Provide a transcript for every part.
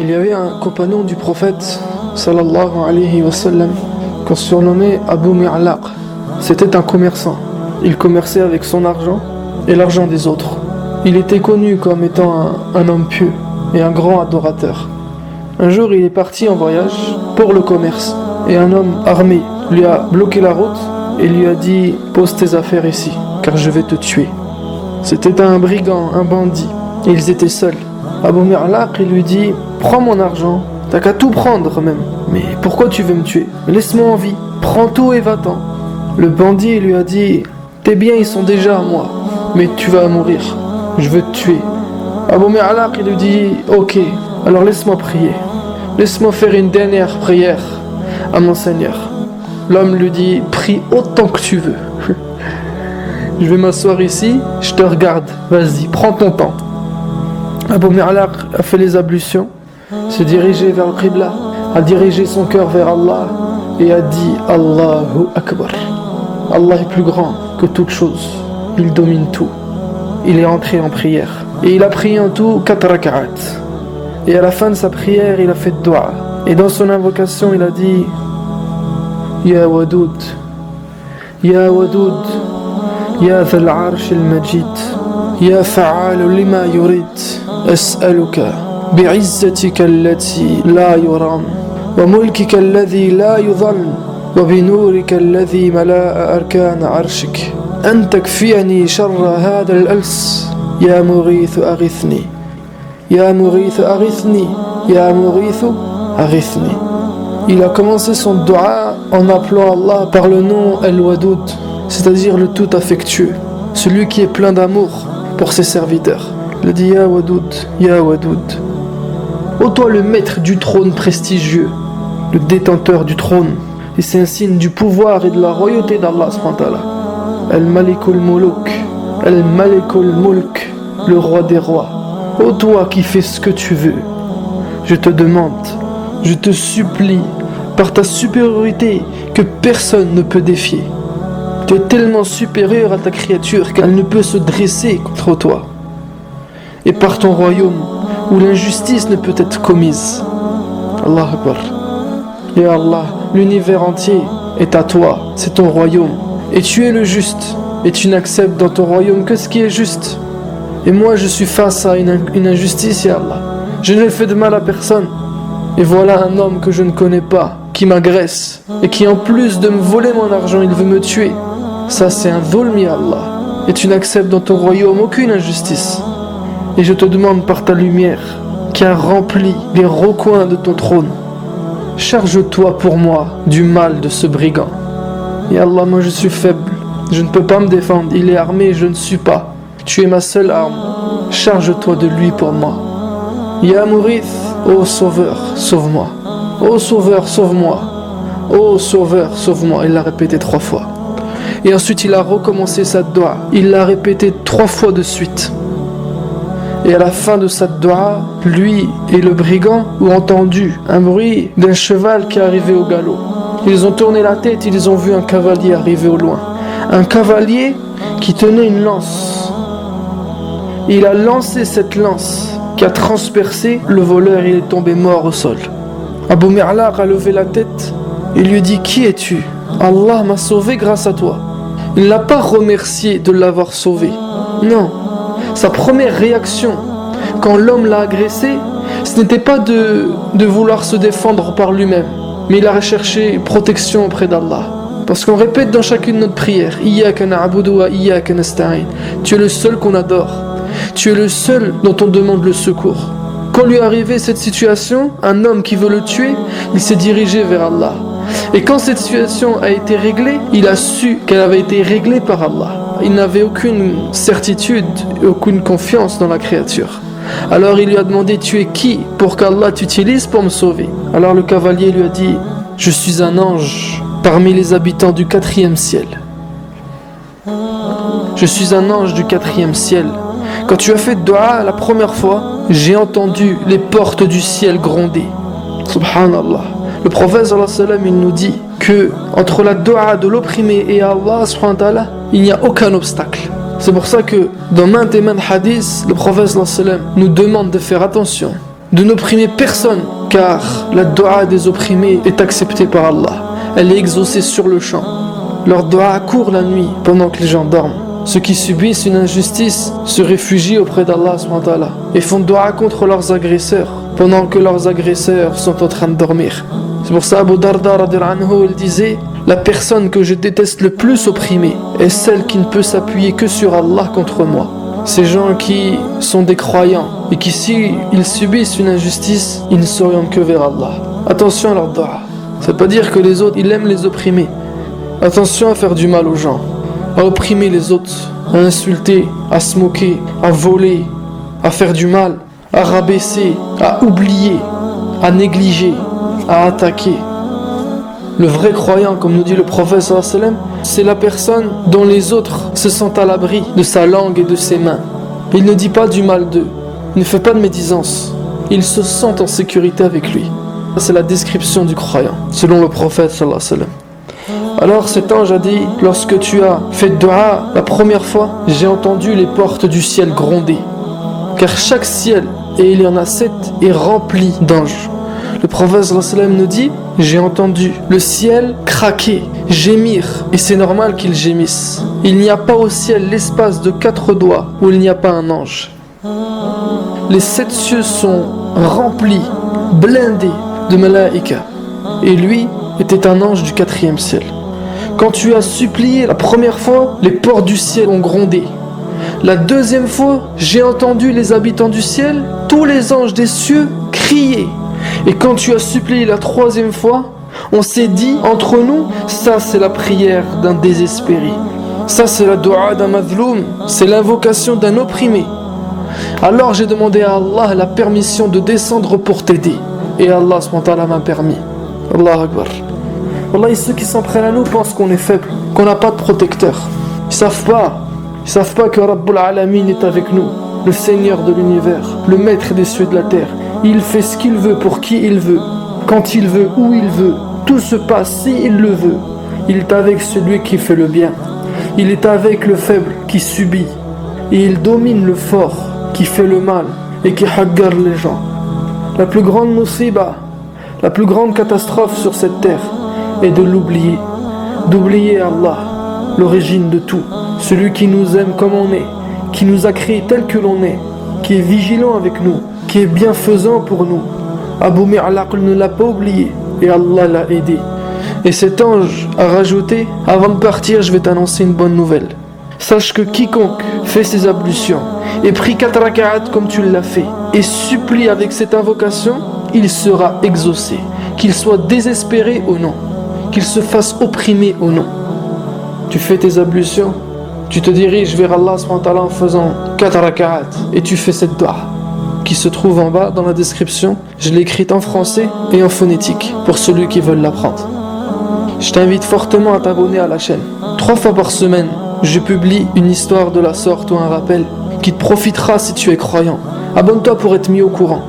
Il y avait un compagnon du prophète sallallahu alayhi wa sallam qu'on surnommait Abu Mi'laq. C'était un commerçant. Il commerçait avec son argent et l'argent des autres. Il était connu comme étant un homme pieux et un grand adorateur. Un jour, il est parti en voyage pour le commerce et un homme armé lui a bloqué la route et lui a dit « Pose tes affaires ici, car je vais te tuer ». C'était un brigand, un bandit, et ils étaient seuls. Abu Mi'laq, il lui dit « Prends mon argent, t'as qu'à tout prendre même, mais pourquoi tu veux me tuer? Laisse-moi en vie, prends tout et va-t'en ». Le bandit lui a dit « Tes biens ils sont déjà à moi, mais tu vas mourir, je veux te tuer ». Abu Mi'laq, il lui dit « Ok, alors laisse-moi prier, laisse-moi faire une dernière prière à mon Seigneur ». L'homme lui dit « Prie autant que tu veux. Je vais m'asseoir ici, je te regarde, vas-y, prends ton temps. » Abu Mi'laq a fait les ablutions, s'est dirigé vers le Qibla, a dirigé son cœur vers Allah et a dit « Allahu Akbar ». Allah est plus grand que toute chose, il domine tout. Il est entré en prière et il a prié en tout 4 rak'at. Et à la fin de sa prière, il a fait dua. Et dans son invocation, il a dit Ya Wadoud, Ya Wadoud, Ya Dhal Arsh al-Majid, Ya Fa'al lima yurid, As'aluka bi'izzatika allati la yuram, wa mulkika alladhi la yudhal, wa binurika alladhi mala'a arkan arshik. أن تكفيني شر هذا الألس يا مغيث أغثني يا مغيث أغثني يا مغيث أغثني. Il a commencé son dua en appelant Allah par le nom Al-Wadoud, c'est-à-dire le tout affectueux, celui qui est plein d'amour pour ses serviteurs. Il a dit Ya Wadoud, Ya Wadoud. Ô toi le maître du trône prestigieux, le détenteur du trône, et c'est un signe du pouvoir et de la royauté d'Allah subhanahu wa ta'ala. Al-Malikul Muluk, Al-Malikul Mulk, le roi des rois. Ô toi qui fais ce que tu veux, je te demande, je te supplie, par ta supériorité que personne ne peut défier. Tu es tellement supérieur à ta créature qu'elle ne peut se dresser contre toi. Et par ton royaume, où l'injustice ne peut être commise. Allah Akbar. Ya Allah, l'univers entier est à toi, c'est ton royaume. Et tu es le juste, et tu n'acceptes dans ton royaume que ce qui est juste. Et moi je suis face à une injustice, ya Allah. Je ne fais de mal à personne. Et voilà un homme que je ne connais pas, qui m'agresse, et qui en plus de me voler mon argent, il veut me tuer. Ça c'est un dhulm, ya Allah. Et tu n'acceptes dans ton royaume aucune injustice. Et je te demande par ta lumière, qui a rempli les recoins de ton trône, charge-toi pour moi du mal de ce brigand. Ya Allah, moi je suis faible, je ne peux pas me défendre, il est armé, je ne suis pas. Tu es ma seule arme, charge-toi de lui pour moi. Ya Mourith, ô Sauveur, sauve-moi. Ô Sauveur, sauve-moi. Ô Sauveur, sauve-moi. Il l'a répété 3 fois. Et ensuite il a recommencé sa dua, il l'a répété 3 fois de suite. Et à la fin de cette dua, lui et le brigand ont entendu un bruit d'un cheval qui est arrivé au galop. Ils ont tourné la tête, ils ont vu un cavalier arriver au loin. Un cavalier qui tenait une lance. Il a lancé cette lance qui a transpercé le voleur et il est tombé mort au sol. Abu Mi'laq a levé la tête et lui dit « Qui es-tu ? Allah m'a sauvé grâce à toi. » Il ne l'a pas remercié de l'avoir sauvé. Non. Sa première réaction quand l'homme l'a agressé, ce n'était pas de vouloir se défendre par lui-même. Mais il a recherché protection auprès d'Allah. Parce qu'on répète dans chacune de notre prière Iyyaka na'budu wa iyyaka nasta'in. Tu es le seul qu'on adore. Tu es le seul dont on demande le secours. Quand lui est arrivée cette situation, un homme qui veut le tuer, il s'est dirigé vers Allah. Et quand cette situation a été réglée, il a su qu'elle avait été réglée par Allah. Il n'avait aucune certitude, aucune confiance dans la créature. Alors il lui a demandé « Tu es qui pour qu'Allah t'utilise pour me sauver ?» Alors le cavalier lui a dit « Je suis un ange parmi les habitants du 4e ciel. Je suis un ange du 4e ciel. Quand tu as fait dua la première fois, j'ai entendu les portes du ciel gronder. » Subhanallah. Le prophète sallallahu alayhi wa sallam, il nous dit que entre la dua de l'opprimé et Allah subhanahu wa ta'ala, il n'y a aucun obstacle. C'est pour ça que dans maintes et maintes hadiths, le prophète sallallahu alayhi wa sallam nous demande de faire attention de n'opprimer personne, car la dua des opprimés est acceptée par Allah. Elle est exaucée sur le champ. Leur dua court la nuit pendant que les gens dorment. Ceux qui subissent une injustice se réfugient auprès d'Allah et font dua contre leurs agresseurs pendant que leurs agresseurs sont en train de dormir. C'est pour ça Abu Darda il disait: la personne que je déteste le plus opprimée est celle qui ne peut s'appuyer que sur Allah contre moi. Ces gens qui sont des croyants et qui, si ils subissent une injustice, ils ne s'orientent que vers Allah. Attention à leur dua. Ça ne veut pas dire que les autres, ils aiment les opprimer. Attention à faire du mal aux gens, à opprimer les autres, à insulter, à se moquer, à voler, à faire du mal, à rabaisser, à oublier, à négliger, à attaquer. Le vrai croyant, comme nous dit le prophète sallallahu alayhi wa sallam, c'est la personne dont les autres se sentent à l'abri de sa langue et de ses mains. Il ne dit pas du mal d'eux, il ne fait pas de médisance, il se sent en sécurité avec lui. C'est la description du croyant, selon le prophète sallallahu alayhi wa sallam. Alors cet ange a dit: lorsque tu as fait dua la première fois, j'ai entendu les portes du ciel gronder. Car chaque ciel, et il y en a 7, est rempli d'anges. Le prophète sallallahu alayhi wa sallam nous dit: j'ai entendu le ciel craquer, gémir, et c'est normal qu'il gémisse. Il n'y a pas au ciel l'espace de 4 doigts où il n'y a pas un ange. Les 7 cieux sont remplis, blindés de malaïka. Et lui était un ange du 4e ciel. Quand tu as supplié la première fois, les portes du ciel ont grondé. La deuxième fois, j'ai entendu les habitants du ciel, tous les anges des cieux, crier. Et quand tu as supplié la 3e fois, on s'est dit entre nous: ça c'est la prière d'un désespéré, ça c'est la dua d'un mazloum, c'est l'invocation d'un opprimé. Alors j'ai demandé à Allah la permission de descendre pour t'aider, et Allah subhanahu m'a permis. Allahu Akbar. Wallahi, ceux qui s'en prennent à nous pensent qu'on est faible, qu'on n'a pas de protecteur. Ils savent pas que Rabbul Alamin est avec nous, le Seigneur de l'univers, le maître des cieux et de la terre. Il fait ce qu'il veut pour qui il veut, quand il veut, où il veut. Tout se passe si il le veut. Il est avec celui qui fait le bien. Il est avec le faible qui subit. Et il domine le fort qui fait le mal et qui haggar les gens. La plus grande musiba, la plus grande catastrophe sur cette terre est de l'oublier. D'oublier Allah, l'origine de tout. Celui qui nous aime comme on est, qui nous a créés tel que l'on est, qui est vigilant avec nous, qui est bienfaisant pour nous. Abu Mi'laq ne l'a pas oublié et Allah l'a aidé. Et cet ange a rajouté: avant de partir, je vais t'annoncer une bonne nouvelle. Sache que quiconque fait ses ablutions et prie 4 raka'at comme tu l'as fait et supplie avec cette invocation, il sera exaucé, qu'il soit désespéré ou non, qu'il se fasse opprimer ou non. Tu fais tes ablutions, tu te diriges vers Allah en faisant 4 raka'at et tu fais cette dua qui se trouve en bas dans la description. Je l'ai écrite en français et en phonétique pour ceux qui veulent l'apprendre. Je t'invite fortement à t'abonner à la chaîne. 3 fois par semaine, je publie une histoire de la sorte ou un rappel qui te profitera si tu es croyant. Abonne-toi pour être mis au courant.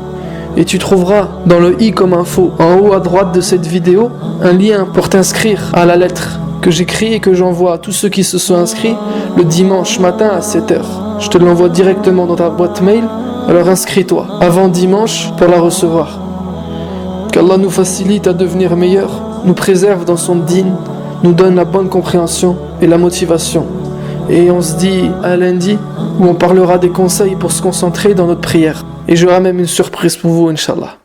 Et tu trouveras dans le i comme info, en haut à droite de cette vidéo, un lien pour t'inscrire à la lettre que j'écris et que j'envoie à tous ceux qui se sont inscrits le dimanche matin à 7h. Je te l'envoie directement dans ta boîte mail, alors inscris-toi avant dimanche pour la recevoir. Qu'Allah nous facilite à devenir meilleurs, nous préserve dans son dîn, nous donne la bonne compréhension et la motivation. Et on se dit à lundi où on parlera des conseils pour se concentrer dans notre prière. Et j'aurai même une surprise pour vous, Inch'Allah.